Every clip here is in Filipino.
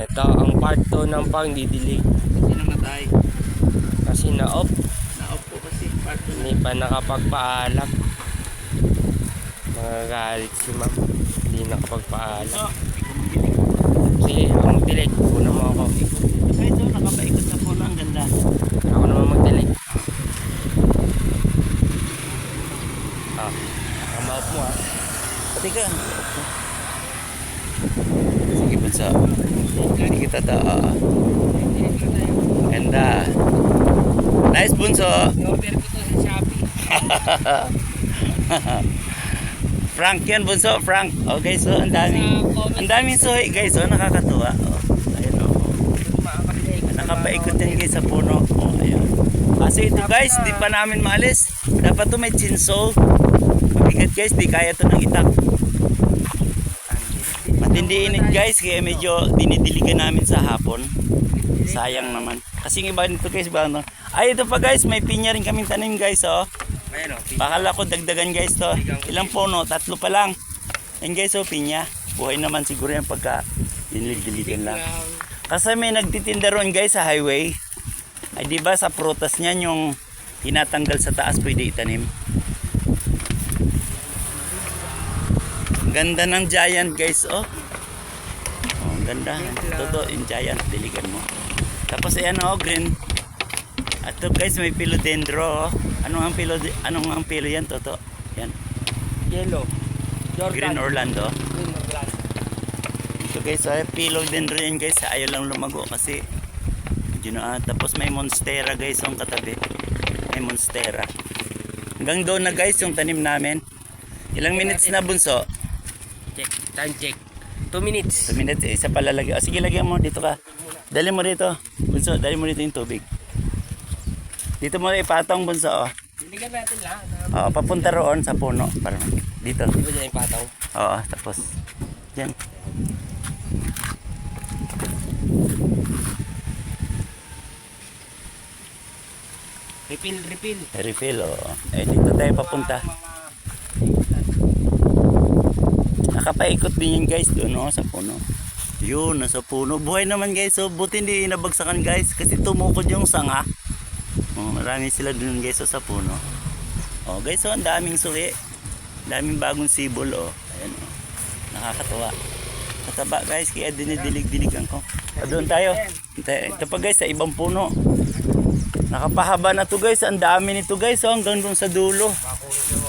Ito ang part 2 ng pangdidilig. Kasi namatay. Kasi na-off. Na-off po kasi part 2 Hindi pa nakapagpaalam. Magagalit si ma'am. Hindi nakapagpaalam. So, Sige, magdilig. Una mo ako. so ito, nakapaikot sa puno. Ang ganda. Ako naman magdilig. Kamaot mo ha. Pati ka. Sige, bansa. Hindi kita ganda. Nice, bunso. I-order ko to sa Shopee. Frank yan, bunso. Frank. Okay, so ang daming suhi, guys. So, nakakatuwa. Oh, ayun, oh. Nakapaikot yan, guys, sa puno. Oh, ayun. Kasi ito, guys, di pa namin maalis. Dapat to may chinsaw. Mabigat, guys. Di kaya to ng itak. Matindi init, guys. Kaya medyo dinidiligan namin sa hapon. Sayang naman. Kasi iba nito, guys. Ay, ito pa, guys. May pinya rin kaming tanim, guys. Oh. Ayan o. Bakala ko dagdagan, guys, to. Ilang puno? 3 pa lang. Yan, guys, oh, pinya. Buhay naman siguro yan pagka dinilig-diligan lang. Kasi may nagtitinda ron, guys, sa highway. Ay, di ba sa prutas niyan yung tinatanggal sa taas pwede itanim. Ganda ng giant, guys, oh. Oh, ang ganda. Toto, yung giant, diligan mo. Tapos ayan, oh, green. At to, guys, may philodendro, oh. Anong ang pilo yan, Toto? Yan. Yellow. Jordan. Green Orlando. Green Orlando. So, guys, so, philodendro yan, guys. Ayaw lang lumago kasi yun na. Tapos may monstera, guys, yung katabi. May monstera. Hanggang doon na, guys, yung tanim namin. Ilang minutes na, bunso? Check. Time check. 2 minutes. 2 minutes, isa pa lalagyan. Oh, sige, lagyan mo dito ka. Dali mo dito. Bunso, dali mo dito yung tubig. Dito mo ipatong, bunso, oh. Diligan natin lang. Oo, papunta roon sa puno. Para dito. Di ba dyan yung pataw? Oo, tapos dyan. Refill. Refill, oo. Eh, dito tayo papunta. Nakapaikot din yun, guys, doon, oh, sa puno. Yun, nasa puno. Buhay naman, guys. So, buti hindi nabagsakan, guys. Kasi tumukod yung sanga. Oh, marami sila doon, guys, sa puno. Oh, guys, so, ang daming suhi. Daming bagong sibol, oh. Ayan, oh. Nakakatuwa. Kataba, guys, kaya dinidilig-diligan ko. Doon tayo. Ito pa, guys, sa ibang puno. Nakapahaba na to, guys. Ang dami nito, guys, oh, hanggang doon sa dulo.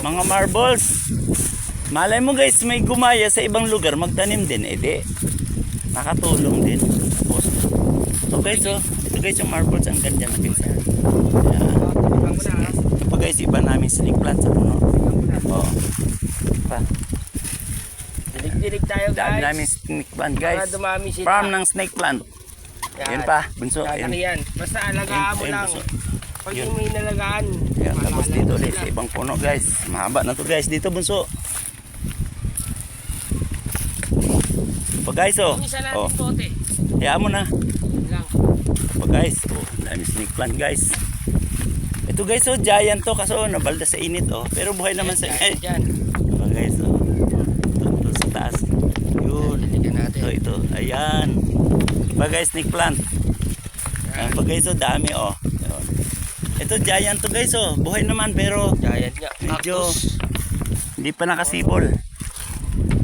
Mga marbles. Malay mo, guys, may gumaya sa ibang lugar, magtanim din, di. Nakatulong din. Tapos, so, guys, oh, ito, guys, yung marbles, ang ganda na, guys. Ito pa, guys, iba namin snake plant sa puno. Oh. Pa. Dilig tayo, Dami guys. namin snake plant, guys. Para dumami sila. Farm ng snake plant. Yan pa, bunso. Yan. Yan. Basta alagaan mo Yan, lang. bunso. Pag Yun. yung may nalagaan. Yan, tapos dito ulit sa ibang puno, guys. Mahaba na to, guys. Dito, bunso. Pa, guys, oh. Yung isa natin Oh, bote. hayaan mo na. Yun lang. Pa, guys, oh, dami snake plant, guys. Ito, guys, oh, giant to kasi oh, nabalda sa init, oh. Pero buhay naman sa Yan, dyan. Pa, guys, oh. Ito sa taas. Yun. Diligan natin. Ito. Ayan. Pa, guys, snake plant. Ayan, pa, guys, oh, dami, oh. Ayan. Ito, giant to, guys, oh. Buhay naman, pero Giant nga. medyo Cactus. hindi pa nakasibol.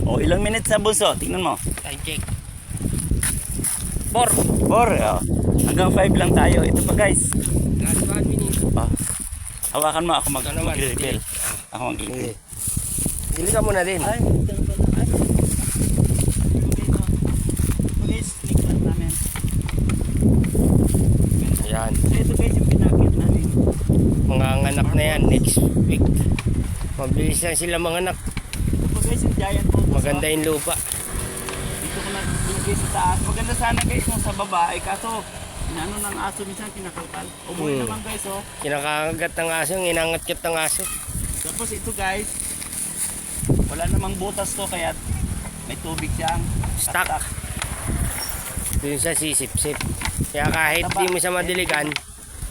Oh, ilang minutes na, bunso? Tingnan mo. Time check. 4. 4, oh. Hanggang 5 lang tayo. Ito pa, guys. Last 1 minute. Oh. Hawakan mo, ako Ito naman. mag-refill. Ako mag-refill. Diligan mo na din. Ay, dyan pa na. Ay. Police, likod namin. Ayan. Ito, guys, yung pinakit namin. Mga anak na yan. Next week. Mabilis lang sila mga anak. Ito pa, guys, yung giant po. Maganda yung lupa. Dito ko na ilagay sa taas. Maganda sana, guys, yung sa baba. Ay, kaso, inaano ng aso minsan, kinakalkal. Umuwi naman, guys, oh. Kinakagat ng aso, yung inangat-kat ng aso. Tapos ito, guys, wala namang butas to, kaya may tubig siyang Stock. Doon sa sisip-sip. Kaya kahit di mo siya madiligan,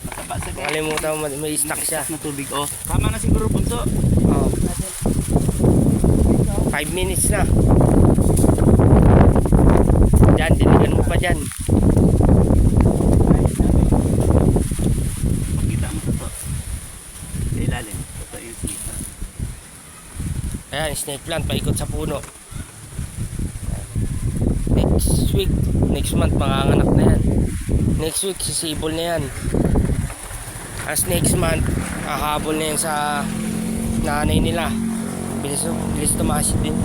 mataba sa guys. makalimutan mo may stock siya. Na tubig, oh. Tama na siguro, bunso. Oh. 5 minutes na. Diyan, diligan mo pa dyan. Makita mo to. Sa ilalim. Ito yung snake plant. Ayan, snake plant, paikot sa puno. Next week, next month, manganganak na yan. Next week, sisibol na yan. As next month, hahabol na yan sa nanay nila. Bilis tumasid din.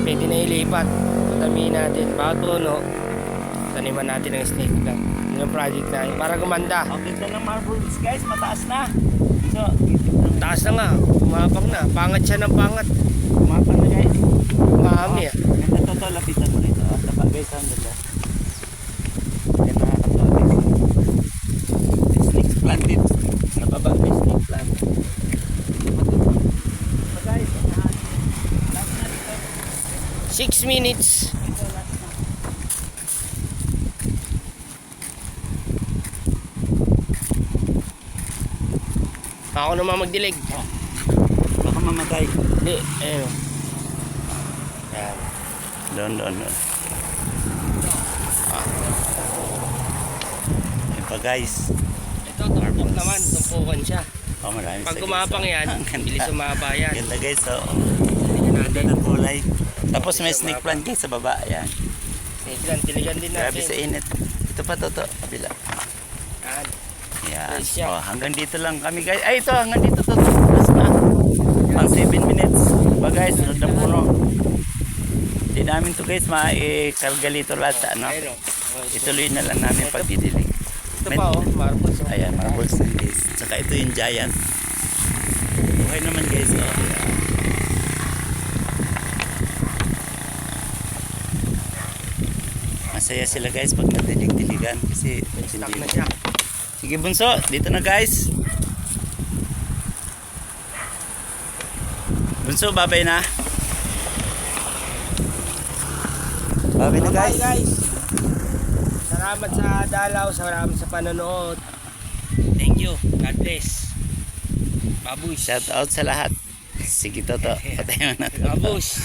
Pwede na ilipat. Tamihin natin. Bawat puno, taniman natin ng snake plant. Yun yung project na yun. Para gumanda. Ang ganda ng marbles guys, mataas na. So, Taas na nga. Umapang na. Pangat siya ng pangat. kumapang na guys. Umami ah. Ganda to, lapitan mo rito. Tapa guys, ang ganda. Ganda nakakatawa guys. May snake plant dito. Nababa may snake plant. So guys, last na dito. 6 minutes. Ako naman magdilig. Baka mamatay. Hindi, ayun. Yan. Doon. Ayun pa guys. Ito, tumpok naman. Tumpukan siya. Oh, marami Pag sa gumapang guys. yan, Ang ganda. bilis sumaba yan. Ganda guys, oh. Diligan Ganda natin. ng kulay. Tapos may snake plant guys sa baba. Ayan. Snake plant, diligan din Grabe sa natin. init. Ito pa to. Kabila. Yan. Yan. Nice siya. Oh, hanggang dito lang kami guys. Ay, ito. Hanggang dito to. Last na. Pang 7 minutes. Ba guys, sunod na puno. Hindi namin to guys maikarga dito lahat sa ano. Ayun o. Ituloy na lang namin pagdidilig. Ito pa o, marbles o. Ayan, marbles na guys. Saka ito yung giant. Buhay naman guys. Oh, ayan. Masaya sila guys pag nadilig-diligan kasi Stuck hindi. na siya. Sige bunso, dito na guys. Bunso, babay na. Babay na guys. Bye guys. Salamat sa dalaw, salamat sa panonood. Thank you. God bless. Babush. Shout out sa lahat. Sige toto, patay mo na to. Babush.